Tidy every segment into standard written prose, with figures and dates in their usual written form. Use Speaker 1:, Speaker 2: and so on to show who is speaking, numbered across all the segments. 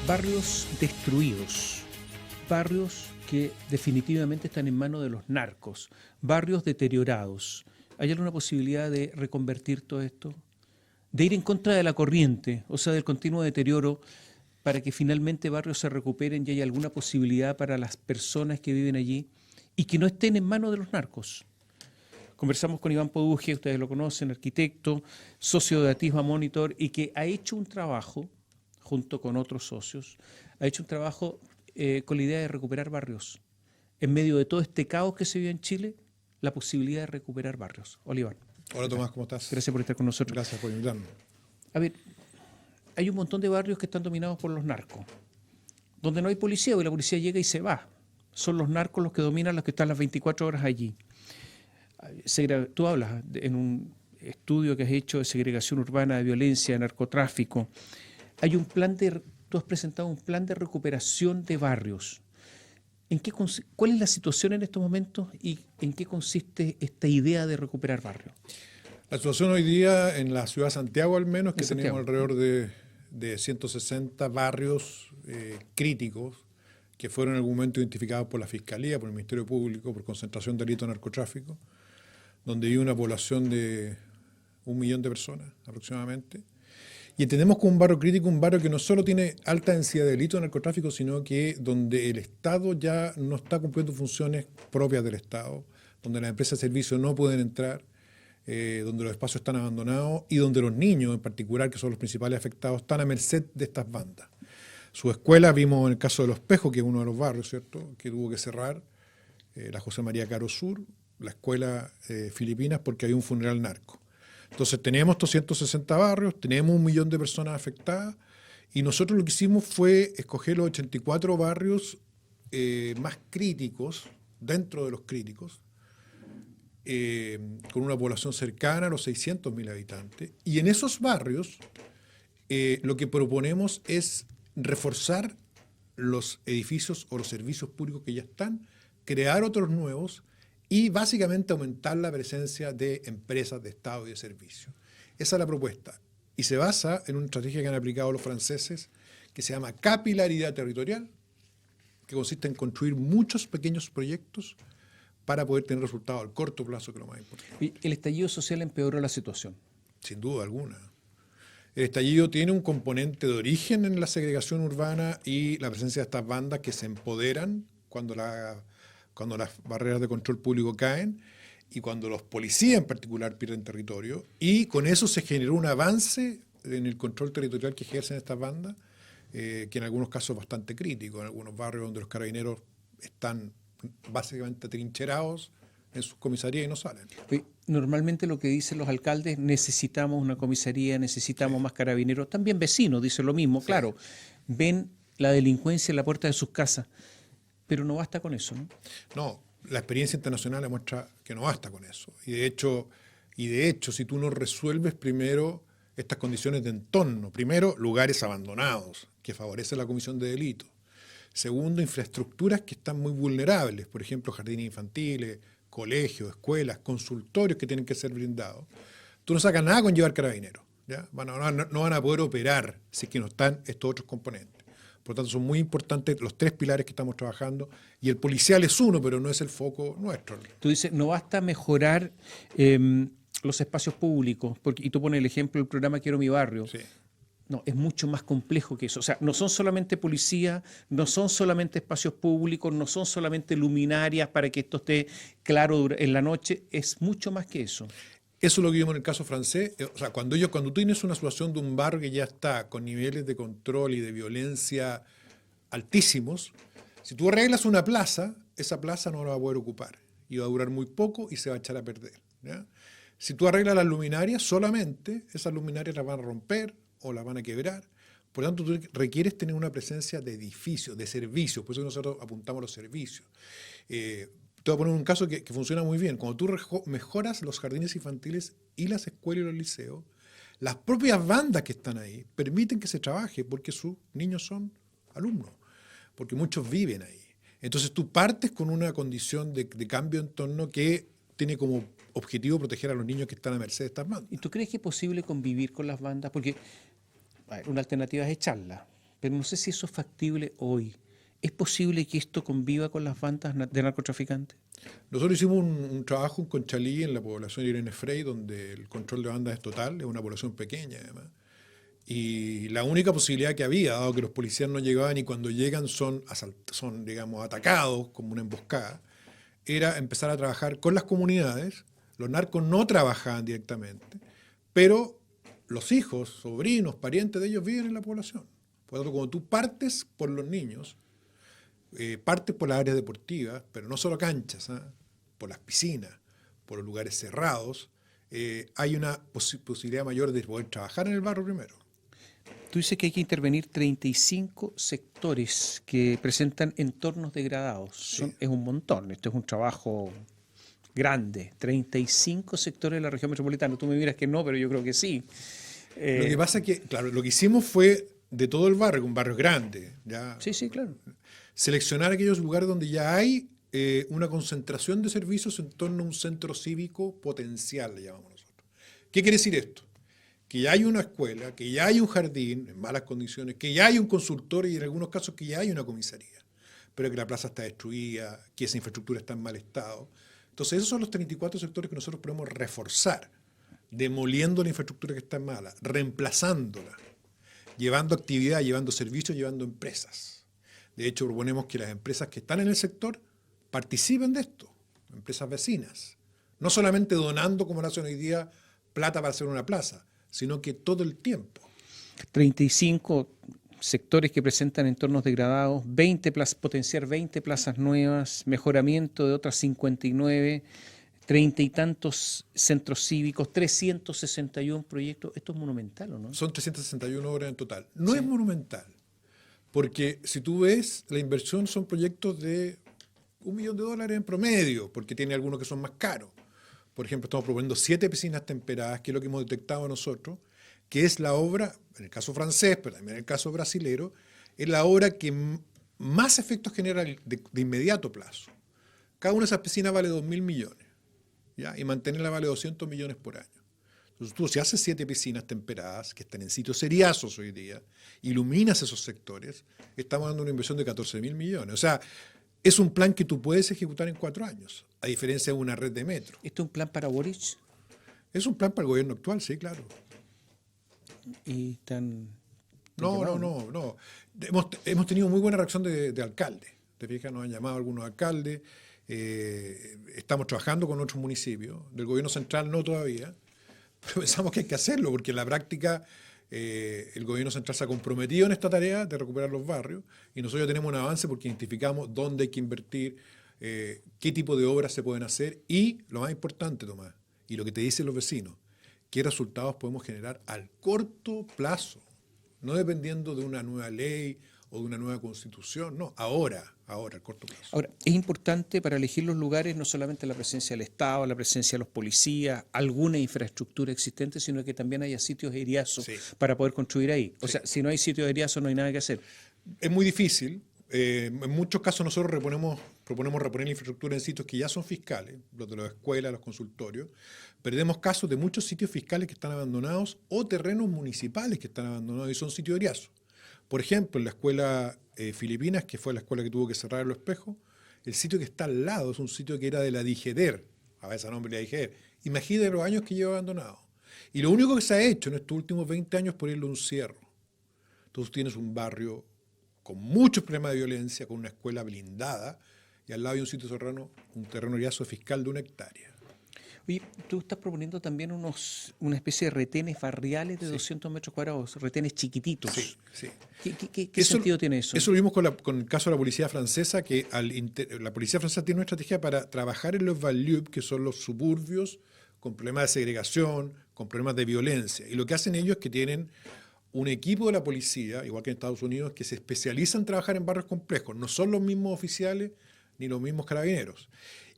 Speaker 1: Barrios destruidos, barrios que definitivamente están en manos de los narcos, barrios deteriorados. ¿Hay alguna posibilidad de reconvertir todo esto? De ir en contra de la corriente, o sea, del continuo deterioro, para que finalmente barrios se recuperen y haya alguna posibilidad para las personas que viven allí y que no estén en manos de los narcos. Conversamos con Iván Poduje, ustedes lo conocen, arquitecto, socio de Atisba Monitor, y que ha hecho un trabajo, junto con otros socios, ha hecho un trabajo con la idea de recuperar barrios. En medio de todo este caos que se vive en Chile, la posibilidad de recuperar barrios. Hola, Iván.
Speaker 2: Hola, Tomás, ¿cómo estás?
Speaker 1: Gracias por estar con nosotros.
Speaker 2: Gracias por invitarme.
Speaker 1: A ver, hay un montón de barrios que están dominados por los narcos, donde no hay policía, porque la policía llega y se va. Son los narcos los que dominan, los que están las 24 horas allí. Tú hablas en un estudio que has hecho de segregación urbana, de violencia, de narcotráfico. Hay un plan tú has presentado un plan de recuperación de barrios. ¿Cuál es la situación en estos momentos y en qué consiste esta idea de recuperar barrios?
Speaker 2: La situación hoy día en la ciudad de Santiago, al menos, que tenemos alrededor de 160 barrios críticos que fueron en algún momento identificados por la Fiscalía, por el Ministerio Público, por concentración de delito de narcotráfico, donde vive una población de 1 millón de personas aproximadamente. Y entendemos como un barrio crítico, un barrio que no solo tiene alta densidad de delito de narcotráfico, sino que donde el Estado ya no está cumpliendo funciones propias del Estado, donde las empresas de servicios no pueden entrar, donde los espacios están abandonados y donde los niños en particular, que son los principales afectados, están a merced de estas bandas. Su escuela, vimos en el caso de Los Pejos, que es uno de los barrios, ¿cierto?, que tuvo que cerrar, la José María Caro Sur, la escuela Filipinas, porque hay un funeral narco. Entonces tenemos 260 barrios, tenemos 1 millón de personas afectadas y nosotros lo que hicimos fue escoger los 84 barrios más críticos, dentro de los críticos, con una población cercana a los 600.000 habitantes. Y en esos barrios lo que proponemos es reforzar los edificios o los servicios públicos que ya están, crear otros nuevos y básicamente aumentar la presencia de empresas de Estado y de servicios. Esa es la propuesta. Y se basa en una estrategia que han aplicado los franceses que se llama capilaridad territorial, que consiste en construir muchos pequeños proyectos para poder tener resultados al corto plazo, que es lo más importante.
Speaker 1: ¿Y el estallido social empeoró la situación? Sin
Speaker 2: duda alguna. El estallido tiene un componente de origen en la segregación urbana y la presencia de estas bandas que se empoderan cuando las barreras de control público caen y cuando los policías en particular pierden territorio, y con eso se generó un avance en el control territorial que ejercen estas bandas, que en algunos casos es bastante crítico, en algunos barrios donde los carabineros están básicamente atrincherados en sus comisarías y no salen.
Speaker 1: Normalmente lo que dicen los alcaldes, necesitamos una comisaría, necesitamos más carabineros, también vecinos dicen lo mismo, claro, ven la delincuencia en la puerta de sus casas. Pero no basta con eso, ¿no?
Speaker 2: No, la experiencia internacional demuestra que no basta con eso. Y de hecho, si tú no resuelves primero estas condiciones de entorno, primero, lugares abandonados, que favorecen la comisión de delitos. Segundo, infraestructuras que están muy vulnerables, por ejemplo, jardines infantiles, colegios, escuelas, consultorios que tienen que ser blindados. Tú no sacas nada con llevar carabineros, ¿ya? No van a poder operar si es que no están estos otros componentes. Por lo tanto, son muy importantes los 3 pilares que estamos trabajando, y el policial es uno, pero no es el foco nuestro.
Speaker 1: Tú dices, no basta mejorar los espacios públicos, y tú pones el ejemplo del programa Quiero mi barrio.
Speaker 2: Sí.
Speaker 1: No, es mucho más complejo que eso. O sea, no son solamente policía, no son solamente espacios públicos, no son solamente luminarias para que esto esté claro en la noche, es mucho más que eso.
Speaker 2: Eso es lo que vimos en el caso francés. O sea, cuando tú tienes una situación de un barrio que ya está con niveles de control y de violencia altísimos, si tú arreglas una plaza, esa plaza no la va a poder ocupar y va a durar muy poco y se va a echar a perder, ¿ya? Si tú arreglas las luminarias, solamente esas luminarias las van a romper o las van a quebrar. Por lo tanto, tú requieres tener una presencia de edificios, de servicios. Por eso nosotros apuntamos a los servicios. Te voy a poner un caso que funciona muy bien. Cuando tú mejoras los jardines infantiles y las escuelas y los liceos, las propias bandas que están ahí permiten que se trabaje porque sus niños son alumnos, porque muchos viven ahí. Entonces tú partes con una condición de cambio de entorno que tiene como objetivo proteger a los niños que están a merced de estas bandas.
Speaker 1: ¿Y tú crees que es posible convivir con las bandas? Porque una alternativa es echarlas, Pero no sé si eso es factible hoy. ¿Es posible que esto conviva con las bandas de narcotraficantes?
Speaker 2: Nosotros hicimos un trabajo en Conchalí, en la población de Irene Frey, donde el control de bandas es total, es una población pequeña además. Y la única posibilidad que había, dado que los policías no llegaban y cuando llegan son digamos, atacados como una emboscada, era empezar a trabajar con las comunidades. Los narcos no trabajaban directamente, pero los hijos, sobrinos, parientes de ellos viven en la población. Por lo tanto, cuando tú partes por los niños, partes por las áreas deportivas, pero no solo canchas, por las piscinas, por los lugares cerrados, hay una posibilidad mayor de poder trabajar en el barrio primero.
Speaker 1: Tú dices que hay que intervenir 35 sectores que presentan entornos degradados.
Speaker 2: Sí.
Speaker 1: Es un montón, esto es un trabajo grande. 35 sectores de la región metropolitana. Tú me miras que no, pero yo creo que sí.
Speaker 2: Lo que pasa es que, claro, lo que hicimos fue de todo el barrio, un barrio grande. ¿Ya?
Speaker 1: Sí, claro.
Speaker 2: Seleccionar aquellos lugares donde ya hay una concentración de servicios en torno a un centro cívico potencial, le llamamos nosotros. ¿Qué quiere decir esto? Que ya hay una escuela, que ya hay un jardín en malas condiciones, que ya hay un consultorio y en algunos casos que ya hay una comisaría, pero que la plaza está destruida, que esa infraestructura está en mal estado. Entonces esos son los 34 sectores que nosotros podemos reforzar, demoliendo la infraestructura que está mala, reemplazándola, llevando actividad, llevando servicios, llevando empresas. De hecho, proponemos que las empresas que están en el sector participen de esto, empresas vecinas, no solamente donando, como lo hacen hoy día, plata para hacer una plaza, sino que todo el tiempo.
Speaker 1: 35 sectores que presentan entornos degradados, potenciar 20 plazas nuevas, mejoramiento de otras 59, 30 y tantos centros cívicos, 361 proyectos. Esto es monumental, ¿o no?
Speaker 2: Son 361 obras en total. No es monumental, porque si tú ves, la inversión son proyectos de $1 millón en promedio, porque tiene algunos que son más caros. Por ejemplo, estamos proponiendo 7 piscinas temperadas, que es lo que hemos detectado nosotros, que es la obra, en el caso francés, pero también en el caso brasilero, es la obra que más efectos genera de inmediato plazo. Cada una de esas piscinas vale 2.000 millones, ¿ya? Y mantenerla vale 200 millones por año. Entonces tú, si haces 7 piscinas temperadas, que están en sitios seriazos hoy día, iluminas esos sectores, estamos dando una inversión de 14.000 millones. O sea, es un plan que tú puedes ejecutar en 4 años, a diferencia de una red de metro.
Speaker 1: ¿Esto es un plan para Boric?
Speaker 2: Es un plan para el gobierno actual, sí, claro.
Speaker 1: Y tan...
Speaker 2: No. Hemos tenido muy buena reacción de alcaldes. Te fijas, nos han llamado algunos alcaldes. Estamos trabajando con otros municipios. Del gobierno central no todavía. Pero pensamos que hay que hacerlo, porque en la práctica el gobierno central se ha comprometido en esta tarea de recuperar los barrios y nosotros ya tenemos un avance porque identificamos dónde hay que invertir, qué tipo de obras se pueden hacer y, lo más importante, Tomás, y lo que te dicen los vecinos, qué resultados podemos generar al corto plazo, no dependiendo de una nueva ley o de una nueva constitución, no, ahora, al corto plazo.
Speaker 1: Ahora, es importante para elegir los lugares no solamente la presencia del Estado, la presencia de los policías, alguna infraestructura existente, sino que también haya sitios eriazos para poder construir ahí. O sea, si no hay sitios eriazos no hay nada que hacer.
Speaker 2: Es muy difícil. En muchos casos nosotros proponemos reponer la infraestructura en sitios que ya son fiscales, los de las escuelas, los consultorios. Perdemos casos de muchos sitios fiscales que están abandonados o terrenos municipales que están abandonados y son sitios eriazos. Por ejemplo, en la escuela Filipinas, que fue la escuela que tuvo que cerrar Los Espejos, el sitio que está al lado es un sitio que era de la DIGEDER, a veces nombre de la DIGEDER. Imagínate los años que lleva abandonado. Y lo único que se ha hecho en estos últimos 20 años es ponerle un cierre. Entonces tienes un barrio con muchos problemas de violencia, con una escuela blindada, y al lado hay un sitio serrano, un terreno eriazo fiscal de 1 hectárea.
Speaker 1: Oye, tú estás proponiendo también una especie de retenes barriales de 200 metros cuadrados, retenes chiquititos.
Speaker 2: Sí.
Speaker 1: ¿Qué sentido tiene eso?
Speaker 2: Eso lo vimos con el caso de la policía francesa, que la policía francesa tiene una estrategia para trabajar en los banlieues, que son los suburbios con problemas de segregación, con problemas de violencia. Y lo que hacen ellos es que tienen un equipo de la policía, igual que en Estados Unidos, que se especializa en trabajar en barrios complejos. No son los mismos oficiales ni los mismos carabineros.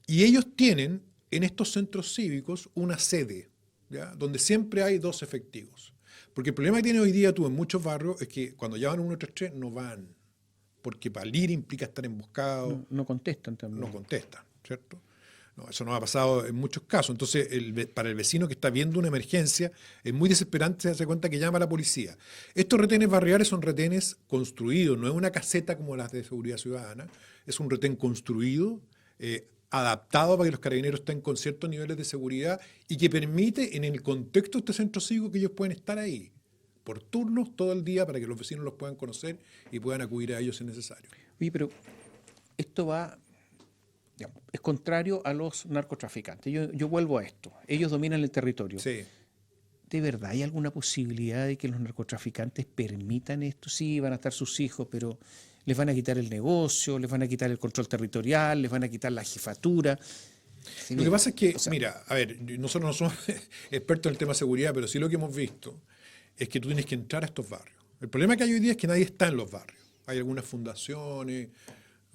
Speaker 2: Y ellos tienen en estos centros cívicos una sede, ¿ya? Donde siempre hay 2 efectivos. Porque el problema que tiene hoy día tú en muchos barrios es que cuando llaman 133 no van, porque para ir implica estar emboscado.
Speaker 1: No contestan también.
Speaker 2: No contestan, ¿cierto? No, eso no ha pasado en muchos casos. Entonces, para el vecino que está viendo una emergencia, es muy desesperante darse cuenta que llama a la policía. Estos retenes barriales son retenes construidos, no es una caseta como las de seguridad ciudadana, es un retén construido, adaptado para que los carabineros estén con ciertos niveles de seguridad y que permite, en el contexto de este centro cívico, que ellos pueden estar ahí por turnos todo el día para que los vecinos los puedan conocer y puedan acudir a ellos si es necesario.
Speaker 1: Oye, pero esto va, digamos, es contrario a los narcotraficantes. Yo vuelvo a esto. Ellos dominan el territorio.
Speaker 2: Sí.
Speaker 1: ¿De verdad hay alguna posibilidad de que los narcotraficantes permitan esto? Sí, van a estar sus hijos, pero les van a quitar el negocio, les van a quitar el control territorial, les van a quitar la jefatura.
Speaker 2: Sí, lo que pasa es que, mira, a ver, nosotros no somos expertos en el tema de seguridad, pero sí lo que hemos visto es que tú tienes que entrar a estos barrios. El problema que hay hoy día es que nadie está en los barrios. Hay algunas fundaciones,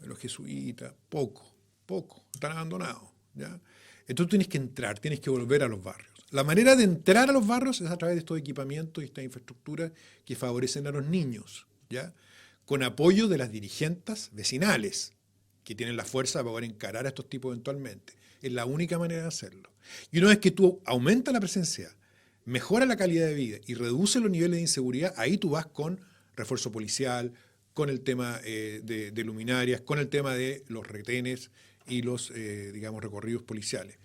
Speaker 2: los jesuitas, poco, están abandonados, ¿ya? Entonces tú tienes que entrar, tienes que volver a los barrios. La manera de entrar a los barrios es a través de estos equipamientos y estas infraestructuras que favorecen a los niños, ¿ya? Con apoyo de las dirigentes vecinales, que tienen la fuerza para poder encarar a estos tipos eventualmente. Es la única manera de hacerlo. Y una vez que tú aumentas la presencia, mejora la calidad de vida y reduce los niveles de inseguridad, ahí tú vas con refuerzo policial, con el tema de luminarias, con el tema de los retenes y los, recorridos policiales.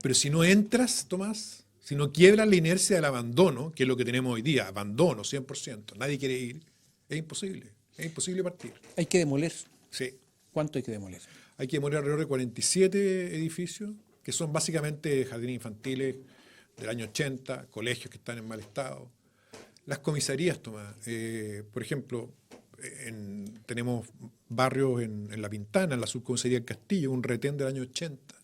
Speaker 2: Pero si no entras, Tomás, si no quiebras la inercia del abandono, que es lo que tenemos hoy día, abandono 100%, nadie quiere ir, es imposible partir.
Speaker 1: Hay que demoler.
Speaker 2: Sí.
Speaker 1: ¿Cuánto hay que demoler?
Speaker 2: Hay que demoler alrededor de 47 edificios, que son básicamente jardines infantiles del año 80, colegios que están en mal estado. Las comisarías, Tomás, por ejemplo, tenemos barrios en La Pintana, en la subcomisaría del Castillo, un retén del año 80,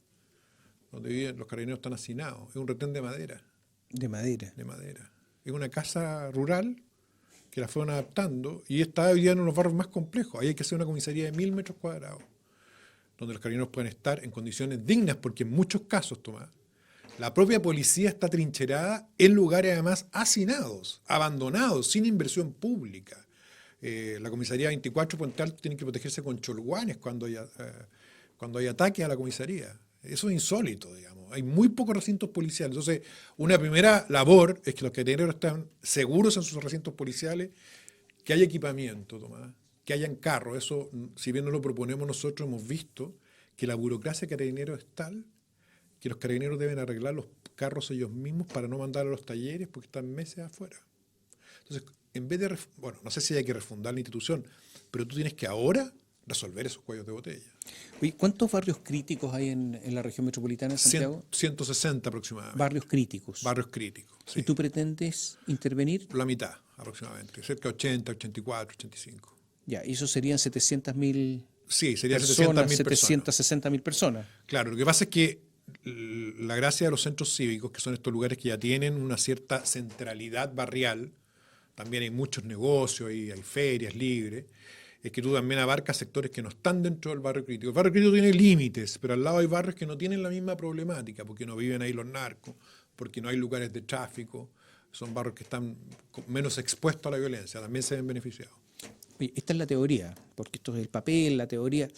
Speaker 2: donde viven los carabineros están hacinados. Es un retén de madera.
Speaker 1: De madera.
Speaker 2: De madera. Es una casa rural que la fueron adaptando y está hoy día en uno de los barrios más complejos. Ahí hay que hacer una comisaría de 1000 metros cuadrados, donde los carabineros pueden estar en condiciones dignas, porque en muchos casos, Tomás, la propia policía está trincherada en lugares además hacinados, abandonados, sin inversión pública. La comisaría 24 Puente Alto tiene que protegerse con cholguanes cuando hay ataques a la comisaría. Eso es insólito, digamos. Hay muy pocos recintos policiales. Entonces, una primera labor es que los carabineros estén seguros en sus recintos policiales, que haya equipamiento, Tomás, que hayan carros. Eso, si bien no lo proponemos nosotros, hemos visto que la burocracia de carabineros es tal que los carabineros deben arreglar los carros ellos mismos para no mandar a los talleres porque están meses afuera. Entonces, en vez de, no sé si hay que refundar la institución, pero tú tienes que ahora resolver esos cuellos de botella.
Speaker 1: Oye, ¿cuántos barrios críticos hay en la región metropolitana de Santiago?
Speaker 2: 160 aproximadamente.
Speaker 1: Barrios críticos.
Speaker 2: Barrios críticos, sí.
Speaker 1: ¿Y tú pretendes intervenir?
Speaker 2: La mitad aproximadamente, cerca de 80, 84, 85.
Speaker 1: Ya, y eso serían 700.000
Speaker 2: sí, serían
Speaker 1: personas,
Speaker 2: 760.000
Speaker 1: personas.
Speaker 2: Claro, lo que pasa es que la gracia de los centros cívicos, que son estos lugares que ya tienen una cierta centralidad barrial, también hay muchos negocios, hay ferias libres, es que tú también abarcas sectores que no están dentro del barrio crítico. El barrio crítico tiene límites, pero al lado hay barrios que no tienen la misma problemática, porque no viven ahí los narcos, porque no hay lugares de tráfico, son barrios que están menos expuestos a la violencia, también se ven beneficiados.
Speaker 1: Oye, esta es la teoría, porque esto es el papel, la teoría.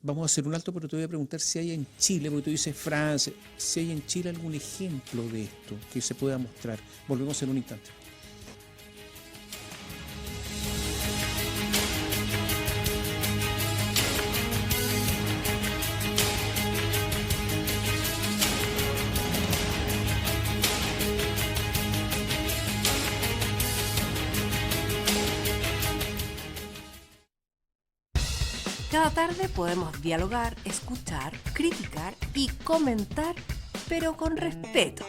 Speaker 1: Vamos a hacer un alto, pero te voy a preguntar si hay en Chile, porque tú dices Francia, si hay en Chile algún ejemplo de esto que se pueda mostrar. Volvemos en un instante.
Speaker 3: Cada tarde podemos dialogar, escuchar, criticar y comentar, pero con respeto.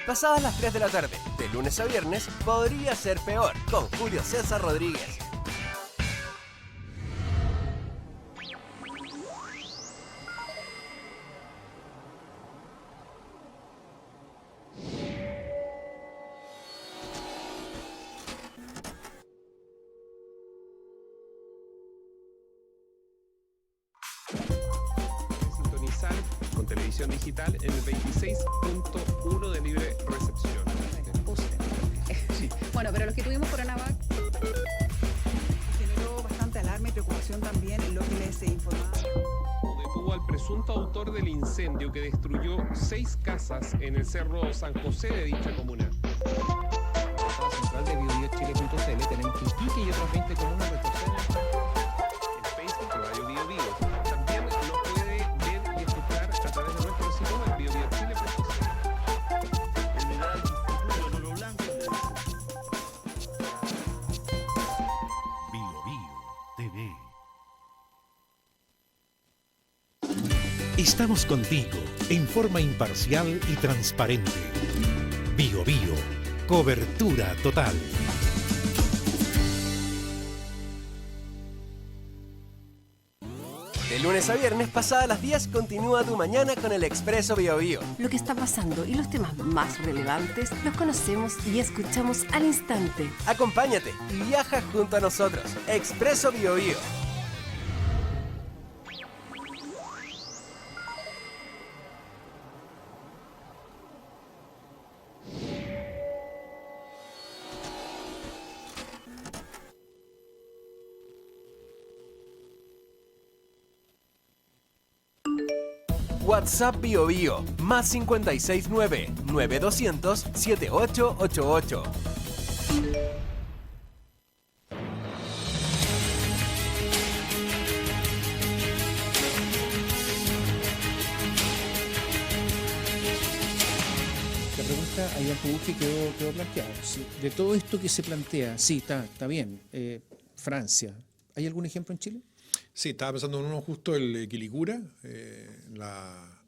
Speaker 4: Pasadas las 3 de la tarde, de lunes a viernes, podría ser peor, con Julio César Rodríguez.
Speaker 5: Con televisión digital en el 26.1 de libre recepción.
Speaker 6: Sí. Bueno, pero los que tuvimos Coronavac
Speaker 7: generó bastante alarma y preocupación también en lo que les informaba.
Speaker 5: Detuvo detuvo al presunto autor del incendio que destruyó 6 casas en el Cerro San José de dicha comuna.
Speaker 1: Central de BioBioChile.cl tenemos que Iquique y otras 20 comunas retroceden.
Speaker 5: En Facebook, Radio Bio Bio. También nos puede ver y escuchar a través de nuestro sitio web, BioBioChile.cl.
Speaker 7: Bio Bio TV. Estamos contigo en forma imparcial y transparente. Bio Bio, cobertura total.
Speaker 4: De lunes a viernes, pasadas las 10, continúa tu mañana con el Expreso Bio Bio.
Speaker 3: Lo que está pasando y los temas más relevantes los conocemos y escuchamos al instante.
Speaker 4: Acompáñate y viaja junto a nosotros. Expreso Bio Bio. WhatsApp Bio Bio, más 569-9200-7888.
Speaker 1: La pregunta ahí al Pubuque quedó planteado. Sí, de todo esto que se plantea, sí, está bien. Francia, ¿hay algún ejemplo en Chile?
Speaker 2: Sí, estaba pensando en uno justo, el Quilicura.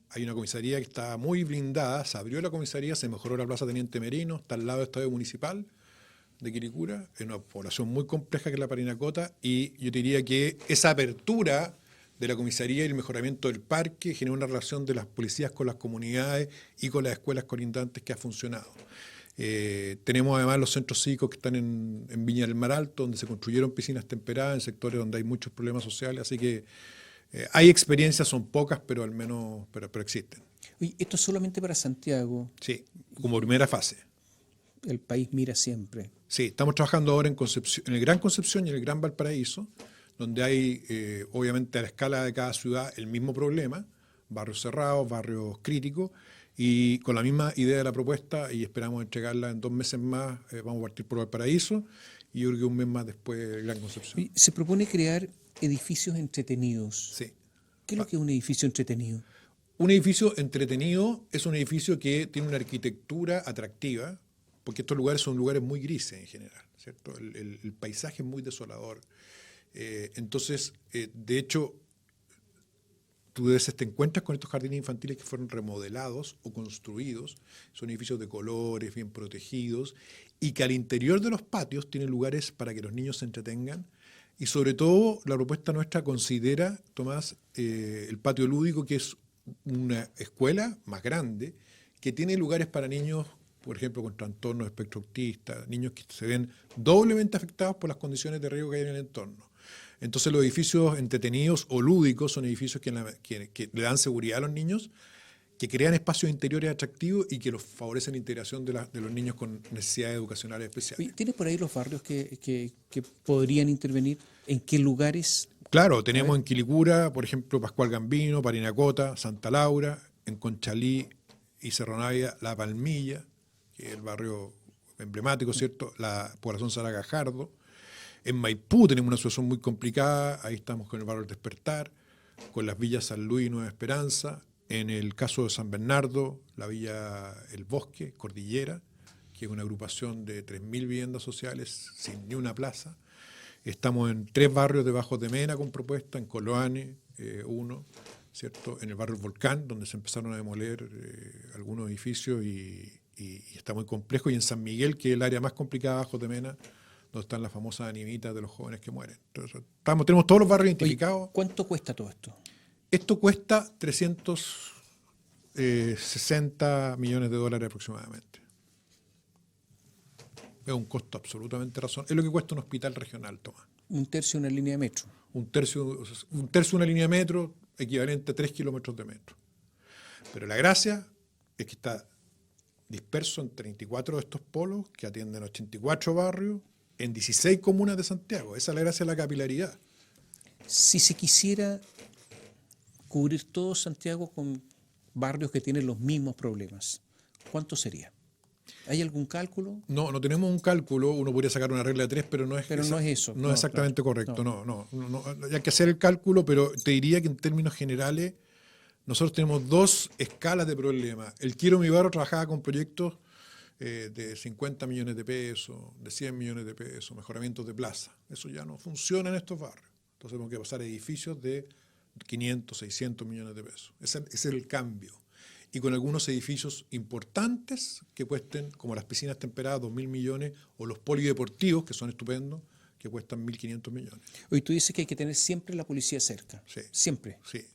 Speaker 2: Hay una comisaría que está muy blindada, se abrió la comisaría, se mejoró la Plaza Teniente Merino, está al lado del Estadio Municipal de Quilicura, es una población muy compleja que es la Parinacota, y yo diría que esa apertura de la comisaría y el mejoramiento del parque genera una relación de las policías con las comunidades y con las escuelas colindantes que ha funcionado. Tenemos además los centros cívicos que están en Viña del Mar Alto, donde se construyeron piscinas temperadas en sectores donde hay muchos problemas sociales, así que hay experiencias, son pocas, pero al menos pero existen.
Speaker 1: Oye, ¿esto es solamente para Santiago?
Speaker 2: Sí, como primera fase.
Speaker 1: El país mira siempre.
Speaker 2: Sí, estamos trabajando ahora en Concepción, en el Gran Concepción y en el Gran Valparaíso, donde hay, obviamente, a la escala de cada ciudad el mismo problema, barrios cerrados, barrios críticos, y con la misma idea de la propuesta, y esperamos entregarla en 2 meses más. Vamos a partir por Valparaíso, y yo creo que un mes más después el Gran Concepción.
Speaker 1: Oye, se propone crear edificios entretenidos.
Speaker 2: Sí.
Speaker 1: ¿Qué es lo que es un edificio entretenido?
Speaker 2: Un edificio entretenido es un edificio que tiene una arquitectura atractiva, porque estos lugares son lugares muy grises en general, ¿cierto? El paisaje es muy desolador. Entonces, de hecho, tú a veces te encuentras con estos jardines infantiles que fueron remodelados o construidos, son edificios de colores, bien protegidos, y que al interior de los patios tienen lugares para que los niños se entretengan. Y sobre todo, la propuesta nuestra considera, Tomás, el patio lúdico, que es una escuela más grande, que tiene lugares para niños, por ejemplo, con trastornos de espectro autista, niños que se ven doblemente afectados por las condiciones de riesgo que hay en el entorno. Entonces, los edificios entretenidos o lúdicos son edificios que le dan seguridad a los niños, que crean espacios interiores atractivos y que los favorecen la integración de los niños con necesidades educacionales especiales.
Speaker 1: ¿Tienes por ahí los barrios que podrían intervenir? ¿En qué lugares?
Speaker 2: Claro, tenemos en Quilicura, por ejemplo, Pascual Gambino, Parinacota, Santa Laura, en Conchalí y Cerro Navia, La Palmilla, que es el barrio emblemático, ¿cierto? La población Sara Gajardo. En Maipú tenemos una situación muy complicada, ahí estamos con el barrio del Despertar, con las villas San Luis y Nueva Esperanza. En el caso de San Bernardo, la villa El Bosque, Cordillera, que es una agrupación de 3.000 viviendas sociales sin ni una plaza. Estamos en 3 barrios de Bajos de Mena con propuesta, en Coloane, uno, ¿cierto? En el barrio Volcán, donde se empezaron a demoler algunos edificios y está muy complejo, y en San Miguel, que es el área más complicada de Bajos de Mena, donde están las famosas animitas de los jóvenes que mueren. Entonces, tenemos todos los barrios identificados.
Speaker 1: Oye, ¿cuánto cuesta todo esto?
Speaker 2: Esto cuesta 360 millones de dólares aproximadamente. Es un costo absolutamente razonable. Es lo que cuesta un hospital regional, Tomás.
Speaker 1: Un tercio de una línea de metro.
Speaker 2: Un tercio de una línea de metro, equivalente a 3 kilómetros de metro. Pero la gracia es que está disperso en 34 de estos polos que atienden 84 barrios en 16 comunas de Santiago. Esa es la gracia de la capilaridad.
Speaker 1: Si se quisiera cubrir todo Santiago con barrios que tienen los mismos problemas, ¿cuánto sería? ¿Hay algún cálculo?
Speaker 2: No tenemos un cálculo, uno podría sacar una regla de 3, pero no es
Speaker 1: eso.
Speaker 2: No es exactamente correcto, no. Hay que hacer el cálculo, pero te diría que en términos generales nosotros tenemos dos escalas de problemas. El Quiero Mi Barrio trabajaba con proyectos de 50 millones de pesos, de 100 millones de pesos, mejoramientos de plaza. Eso ya no funciona en estos barrios. Entonces tenemos que pasar a edificios de 500, 600 millones de pesos. Ese es el cambio. Y con algunos edificios importantes que cuesten, como las piscinas temperadas, 2.000 millones, o los polideportivos, que son estupendos, que cuestan 1.500 millones.
Speaker 1: Hoy tú dices que hay que tener siempre la policía cerca.
Speaker 2: Sí.
Speaker 1: Siempre.
Speaker 2: Sí.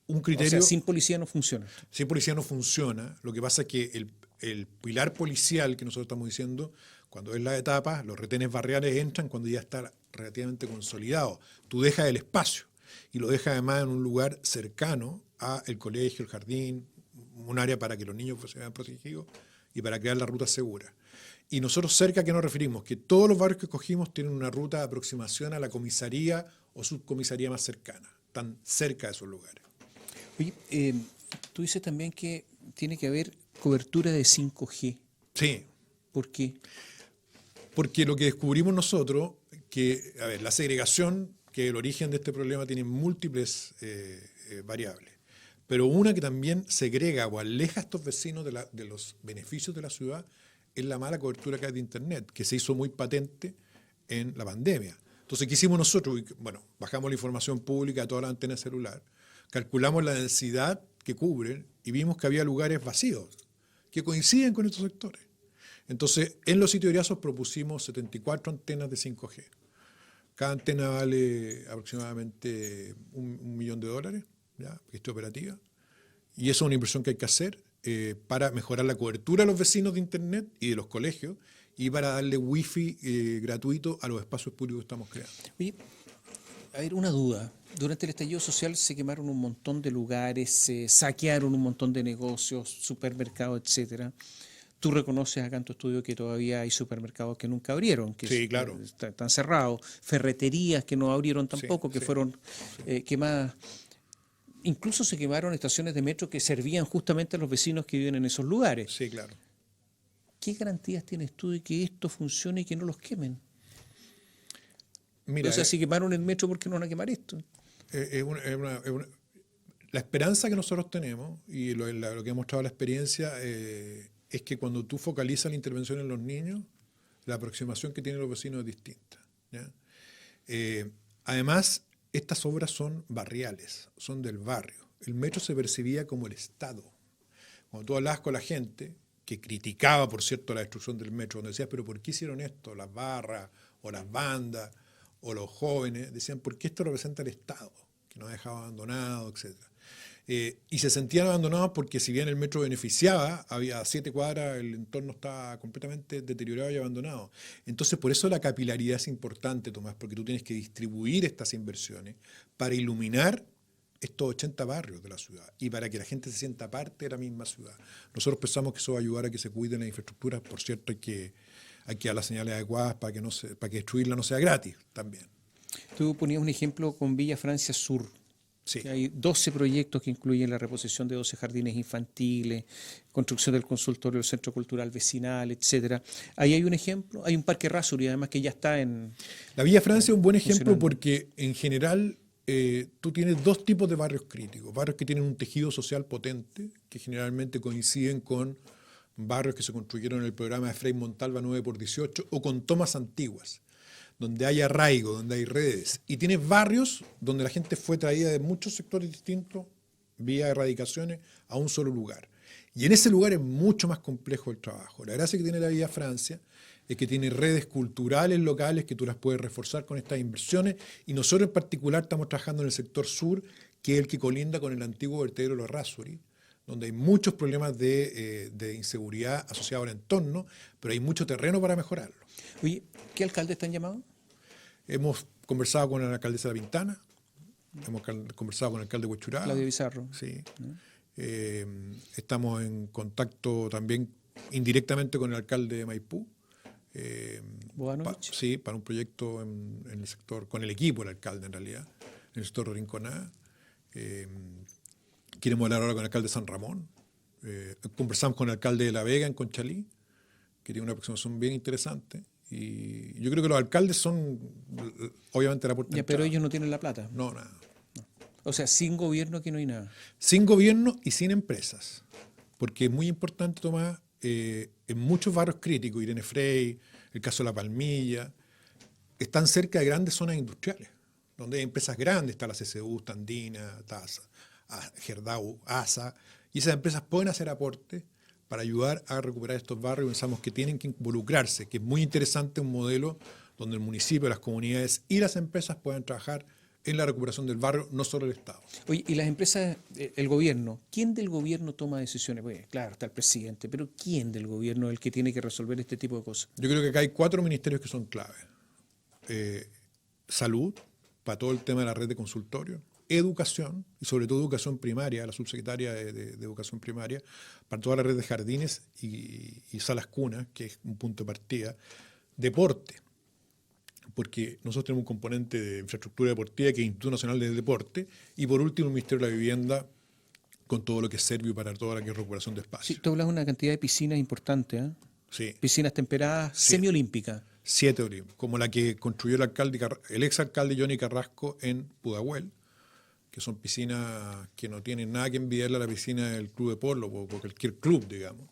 Speaker 2: Un criterio.
Speaker 1: O sea, sin policía no funciona.
Speaker 2: Sin policía no funciona. Lo que pasa es que el pilar policial que nosotros estamos diciendo, cuando es la etapa, los retenes barriales entran cuando ya está relativamente consolidado. Tú dejas el espacio y lo dejas además en un lugar cercano al colegio, el jardín, un área para que los niños se vean protegidos y para crear la ruta segura. Y nosotros cerca, ¿a qué nos referimos? Que todos los barrios que escogimos tienen una ruta de aproximación a la comisaría o subcomisaría más cercana. Están cerca de esos lugares.
Speaker 1: Oye, tú dices también que tiene que haber cobertura de 5G.
Speaker 2: Sí.
Speaker 1: ¿Por qué?
Speaker 2: Porque lo que descubrimos nosotros, que la segregación, que es el origen de este problema, tiene múltiples variables. Pero una que también segrega o aleja a estos vecinos de los beneficios de la ciudad es la mala cobertura que hay de Internet, que se hizo muy patente en la pandemia. Entonces, ¿qué hicimos nosotros? Bueno, bajamos la información pública a toda la antena celular, calculamos la densidad que cubren y vimos que había lugares vacíos que coinciden con estos sectores. Entonces, en los sitios de Iriazos propusimos 74 antenas de 5G. Cada antena vale aproximadamente $1 millón, ¿ya? Que esté operativa. Y eso es una inversión que hay que hacer para mejorar la cobertura de los vecinos de Internet y de los colegios y para darle wifi gratuito a los espacios públicos que estamos creando.
Speaker 1: Oye, a ver, una duda. Durante el estallido social se quemaron un montón de lugares, se saquearon un montón de negocios, supermercados, etcétera. Tú reconoces acá en tu estudio que todavía hay supermercados que nunca abrieron, que
Speaker 2: sí, claro.
Speaker 1: Están cerrados, ferreterías que no abrieron tampoco, que fueron quemadas. Incluso se quemaron estaciones de metro que servían justamente a los vecinos que viven en esos lugares.
Speaker 2: Sí, claro.
Speaker 1: ¿Qué garantías tienes tú de que esto funcione y que no los quemen?
Speaker 2: Mira,
Speaker 1: o sea, si quemaron el metro, ¿por qué no van a quemar esto?
Speaker 2: La esperanza que nosotros tenemos y lo que ha mostrado la experiencia es que cuando tú focalizas la intervención en los niños, la aproximación que tienen los vecinos es distinta, ¿ya? Además, estas obras son barriales, son del barrio. El metro se percibía como el Estado. Cuando tú hablabas con la gente, que criticaba, por cierto, la destrucción del metro, donde decías, pero ¿por qué hicieron esto? Las barras, o las bandas, o los jóvenes, decían, ¿por qué esto representa el Estado? Que nos ha dejado abandonados, etc. Y se sentían abandonados porque si bien el metro beneficiaba, había 7 cuadras, el entorno estaba completamente deteriorado y abandonado. Entonces, por eso la capilaridad es importante, Tomás, porque tú tienes que distribuir estas inversiones para iluminar estos 80 barrios de la ciudad y para que la gente se sienta parte de la misma ciudad. Nosotros pensamos que eso va a ayudar a que se cuiden las infraestructuras. Por cierto, hay que dar las señales adecuadas para que destruirla no sea gratis también.
Speaker 1: Tú ponías un ejemplo con Villa Francia Sur.
Speaker 2: Sí.
Speaker 1: Que hay 12 proyectos que incluyen la reposición de 12 jardines infantiles, construcción del consultorio del centro cultural vecinal, etcétera. Ahí hay un ejemplo, hay un parque Rasuri además que ya está en...
Speaker 2: La Villa Francia es un buen ejemplo porque en general tú tienes dos tipos de barrios críticos. Barrios que tienen un tejido social potente, que generalmente coinciden con barrios que se construyeron en el programa de Frei Montalva 9x18 o con tomas antiguas, donde hay arraigo, donde hay redes. Y tienes barrios donde la gente fue traída de muchos sectores distintos, vía erradicaciones, a un solo lugar. Y en ese lugar es mucho más complejo el trabajo. La gracia que tiene la Villa Francia es que tiene redes culturales locales que tú las puedes reforzar con estas inversiones. Y nosotros en particular estamos trabajando en el sector sur, que es el que colinda con el antiguo vertedero Los Rasuri, donde hay muchos problemas de inseguridad asociados al entorno, pero hay mucho terreno para mejorarlo.
Speaker 1: Oye, ¿qué alcaldes están llamados?
Speaker 2: Hemos conversado con la alcaldesa de La Pintana, hemos conversado con el alcalde de Huechuraba.
Speaker 1: Claudio Bizarro.
Speaker 2: Sí. Estamos en contacto también indirectamente con el alcalde de Maipú.
Speaker 1: Boganovich.
Speaker 2: Para un proyecto en el sector, con el equipo del alcalde en realidad, en el sector de Rinconada. Queremos hablar ahora con el alcalde de San Ramón. Conversamos con el alcalde de La Vega en Conchalí, que tiene una aproximación bien interesante. Y yo creo que los alcaldes son, obviamente, la puerta de
Speaker 1: pero
Speaker 2: entrada.
Speaker 1: ellos no tienen la plata.
Speaker 2: No, nada.
Speaker 1: O sea, sin gobierno aquí no hay nada.
Speaker 2: Sin gobierno y sin empresas. Porque es muy importante, Tomás, en muchos barrios críticos, Irene Frey, el caso de La Palmilla, están cerca de grandes zonas industriales, donde hay empresas grandes, está la CCU, está Andina, está Gerdau, ASA, y esas empresas pueden hacer aportes para ayudar a recuperar estos barrios. Pensamos que tienen que involucrarse, que es muy interesante un modelo donde el municipio, las comunidades y las empresas puedan trabajar en la recuperación del barrio, no solo el Estado.
Speaker 1: Oye, y las empresas, el gobierno, ¿quién del gobierno toma decisiones? Pues claro, está el presidente, pero ¿quién del gobierno es el que tiene que resolver este tipo de cosas?
Speaker 2: Yo creo que acá hay 4 ministerios que son clave. Salud, para todo el tema de la red de consultorios, educación, y sobre todo educación primaria, la subsecretaria de educación primaria, para toda la red de jardines y salas cunas, que es un punto de partida, deporte, porque nosotros tenemos un componente de infraestructura deportiva que es el Instituto Nacional del Deporte, y por último el Ministerio de la Vivienda, con todo lo que es Servio para toda la que es recuperación de espacios.
Speaker 1: Sí, tú hablas de una cantidad de piscinas importante, ¿eh?
Speaker 2: Sí.
Speaker 1: Piscinas temperadas, semiolímpicas.
Speaker 2: 7 como la que construyó el exalcalde Johnny Carrasco en Pudahuel, que son piscinas que no tienen nada que envidiarle a la piscina del club de polo o cualquier club, digamos.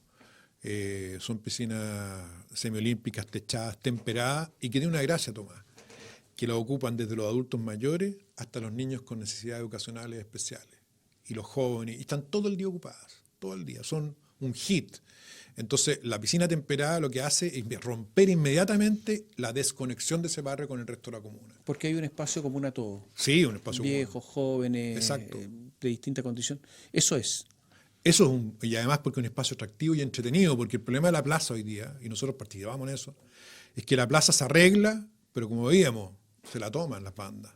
Speaker 2: Son piscinas semiolímpicas, techadas, temperadas, y que tienen una gracia, Tomás, que la ocupan desde los adultos mayores hasta los niños con necesidades educacionales especiales, y los jóvenes, y están todo el día ocupadas, todo el día, son un hit. Entonces, la piscina temperada lo que hace es romper inmediatamente la desconexión de ese barrio con el resto de la comuna.
Speaker 1: Porque hay un espacio común a todos.
Speaker 2: Sí, un espacio
Speaker 1: viejos,
Speaker 2: común.
Speaker 1: jóvenes,
Speaker 2: Exacto.
Speaker 1: De distinta condición. Eso es.
Speaker 2: Eso es y además porque es un espacio atractivo y entretenido, porque el problema de la plaza hoy día, y nosotros participamos en eso, es que la plaza se arregla, pero como veíamos, se la toman las bandas.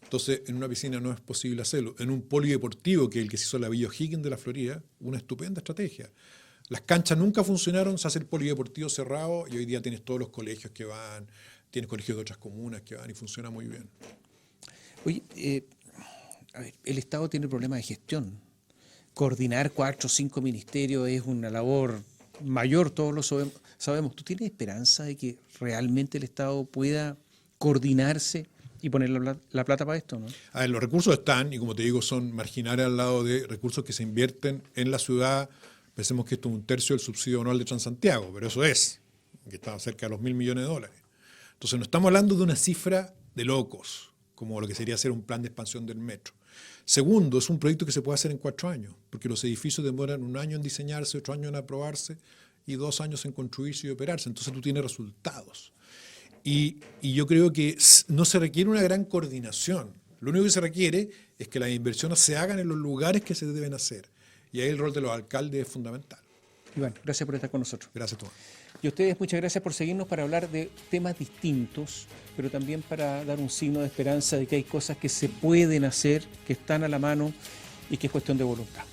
Speaker 2: Entonces, en una piscina no es posible hacerlo. En un polideportivo, que es el que se hizo en la Villa O'Higgins de la Florida, una estupenda estrategia. Las canchas nunca funcionaron, se hace el polideportivo cerrado y hoy día tienes todos los colegios que van, tienes colegios de otras comunas que van y funciona muy bien.
Speaker 1: Oye, a ver, el Estado tiene problemas de gestión. Coordinar 4 o 5 ministerios es una labor mayor, todos lo sabemos. ¿Tú tienes esperanza de que realmente el Estado pueda coordinarse y poner la plata para esto, no?
Speaker 2: A ver, los recursos están, y como te digo, son marginales al lado de recursos que se invierten en la ciudad. Pensemos que esto es 1/3 del subsidio anual de Transantiago, pero eso es, que está cerca de los $1.000 millones. Entonces no estamos hablando de una cifra de locos, como lo que sería hacer un plan de expansión del metro. Segundo, es un proyecto que se puede hacer en 4 años, porque los edificios demoran 1 año en diseñarse, 8 años en aprobarse y 2 años en construirse y operarse. Entonces tú tienes resultados. Y yo creo que no se requiere una gran coordinación. Lo único que se requiere es que las inversiones se hagan en los lugares que se deben hacer. Y ahí el rol de los alcaldes es fundamental.
Speaker 1: Iván, gracias por estar con nosotros.
Speaker 2: Gracias, Tomás.
Speaker 1: Y a ustedes, muchas gracias por seguirnos para hablar de temas distintos, pero también para dar un signo de esperanza de que hay cosas que se pueden hacer, que están a la mano y que es cuestión de voluntad.